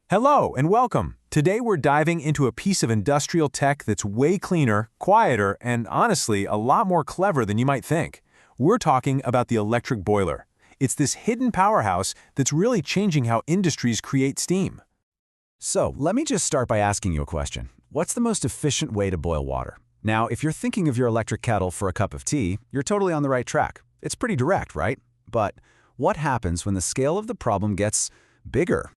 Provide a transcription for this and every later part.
Hello and welcome. Today we're diving into a piece of industrial tech that's way cleaner, quieter, and honestly, a lot more clever than you might think. We're talking about the electric boiler. It's this hidden powerhouse that's really changing how industries create steam. So, let me just start by asking you a question. What's the most efficient way to boil water? Now, if you're thinking of your electric kettle for a cup of tea, you're totally on the right track. It's pretty direct, right? But what happens when the scale of the problem gets bigger?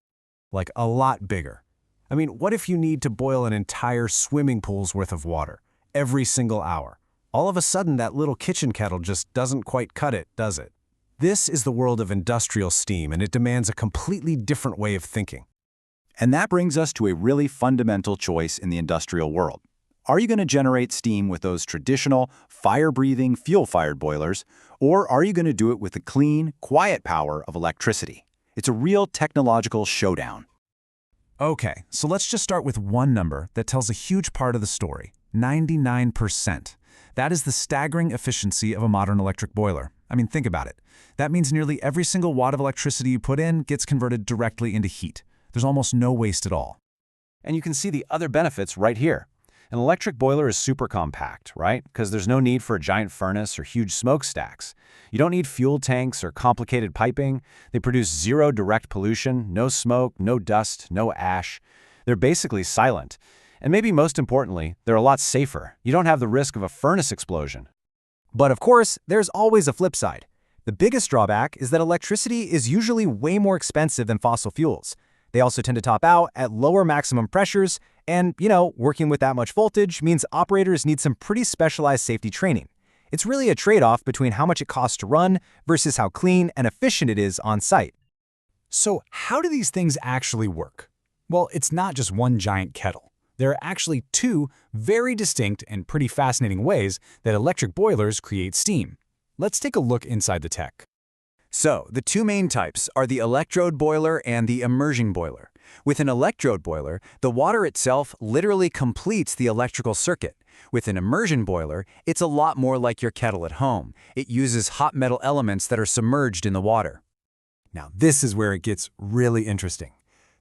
Like a lot bigger. I mean, what if you need to boil an entire swimming pool's worth of water every single hour? All of a sudden, that little kitchen kettle just doesn't quite cut it, does it? This is the world of industrial steam, and it demands a completely different way of thinking. And that brings us to a really fundamental choice in the industrial world. Are you going to generate steam with those traditional, fire-breathing, fuel-fired boilers, or are you going to do it with the clean, quiet power of electricity? It's a real technological showdown. Okay, so let's just start with one number that tells a huge part of the story: 99%. That is the staggering efficiency of a modern electric boiler. I mean, think about it. That means nearly every single watt of electricity you put in gets converted directly into heat. There's almost no waste at all. And you can see the other benefits right here. An electric boiler is super compact, right? Because there's no need for a giant furnace or huge smokestacks. You don't need fuel tanks or complicated piping. They produce zero direct pollution, no smoke, no dust, no ash. They're basically silent. And maybe most importantly, they're a lot safer. You don't have the risk of a furnace explosion. But of course, there's always a flip side. The biggest drawback is that electricity is usually way more expensive than fossil fuels. They also tend to top out at lower maximum pressures, and, working with that much voltage means operators need some pretty specialized safety training. It's really a trade-off between how much it costs to run versus how clean and efficient it is on site. So how do these things actually work? Well, it's not just one giant kettle. There are actually two very distinct and pretty fascinating ways that electric boilers create steam. Let's take a look inside the tech. So, the two main types are the electrode boiler and the immersion boiler. With an electrode boiler, the water itself literally completes the electrical circuit. With an immersion boiler, it's a lot more like your kettle at home. It uses hot metal elements that are submerged in the water. Now, this is where it gets really interesting.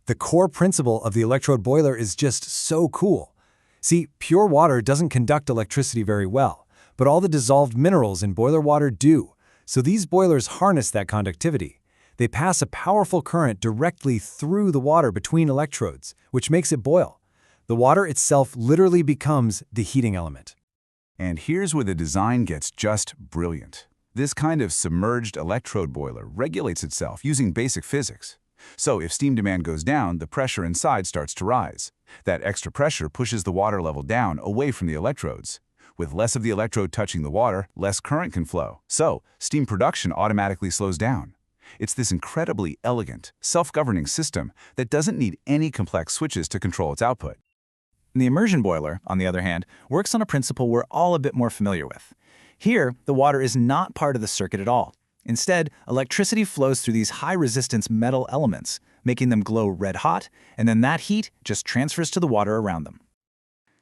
The core principle of the electrode boiler is just so cool. See, pure water doesn't conduct electricity very well, but all the dissolved minerals in boiler water do. So these boilers harness that conductivity. They pass a powerful current directly through the water between electrodes, which makes it boil. The water itself literally becomes the heating element. And here's where the design gets just brilliant. This kind of submerged electrode boiler regulates itself using basic physics. So if steam demand goes down, the pressure inside starts to rise. That extra pressure pushes the water level down away from the electrodes. With less of the electrode touching the water, less current can flow. So, steam production automatically slows down. It's this incredibly elegant, self-governing system that doesn't need any complex switches to control its output. The immersion boiler, on the other hand, works on a principle we're all a bit more familiar with. Here, the water is not part of the circuit at all. Instead, electricity flows through these high-resistance metal elements, making them glow red hot, and then that heat just transfers to the water around them.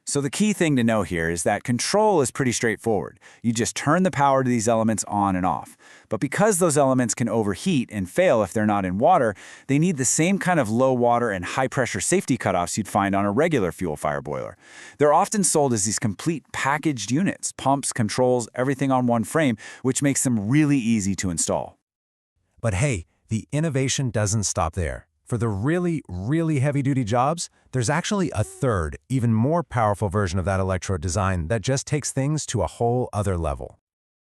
So the key thing to know here is that control is pretty straightforward. You just turn the power to these elements on and off. But because those elements can overheat and fail if they're not in water, they need the same kind of low water and high pressure safety cutoffs you'd find on a regular fuel fire boiler. They're often sold as these complete packaged units, pumps, controls, everything on one frame, which makes them really easy to install. But hey, the innovation doesn't stop there. For the really, really heavy-duty jobs, there's actually a third, even more powerful version of that electrode design that just takes things to a whole other level.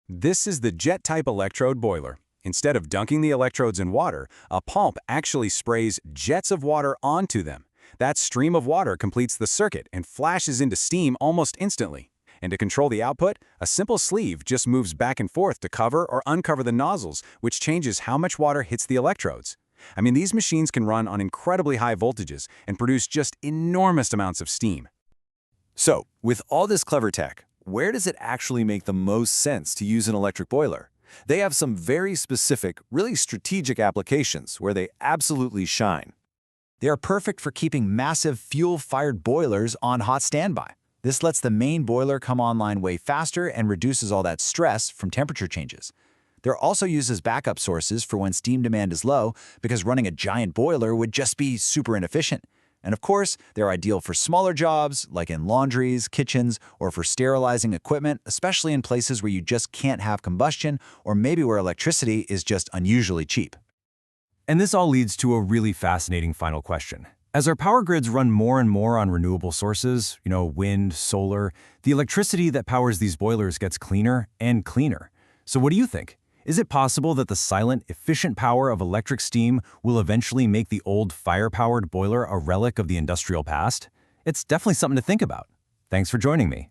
This is the jet-type electrode boiler. Instead of dunking the electrodes in water, a pump actually sprays jets of water onto them. That stream of water completes the circuit and flashes into steam almost instantly. And to control the output, a simple sleeve just moves back and forth to cover or uncover the nozzles, which changes how much water hits the electrodes. I mean, these machines can run on incredibly high voltages and produce just enormous amounts of steam. So, with all this clever tech, where does it actually make the most sense to use an electric boiler? They have some very specific, really strategic applications where they absolutely shine. They are perfect for keeping massive fuel-fired boilers on hot standby. This lets the main boiler come online way faster and reduces all that stress from temperature changes. They're also used as backup sources for when steam demand is low, because running a giant boiler would just be super inefficient. And of course, they're ideal for smaller jobs, like in laundries, kitchens, or for sterilizing equipment, especially in places where you just can't have combustion, or maybe where electricity is just unusually cheap. And this all leads to a really fascinating final question. As our power grids run more and more on renewable sources, wind, solar, the electricity that powers these boilers gets cleaner and cleaner. So what do you think? Is it possible that the silent, efficient power of electric steam will eventually make the old fire-powered boiler a relic of the industrial past? It's definitely something to think about. Thanks for joining me.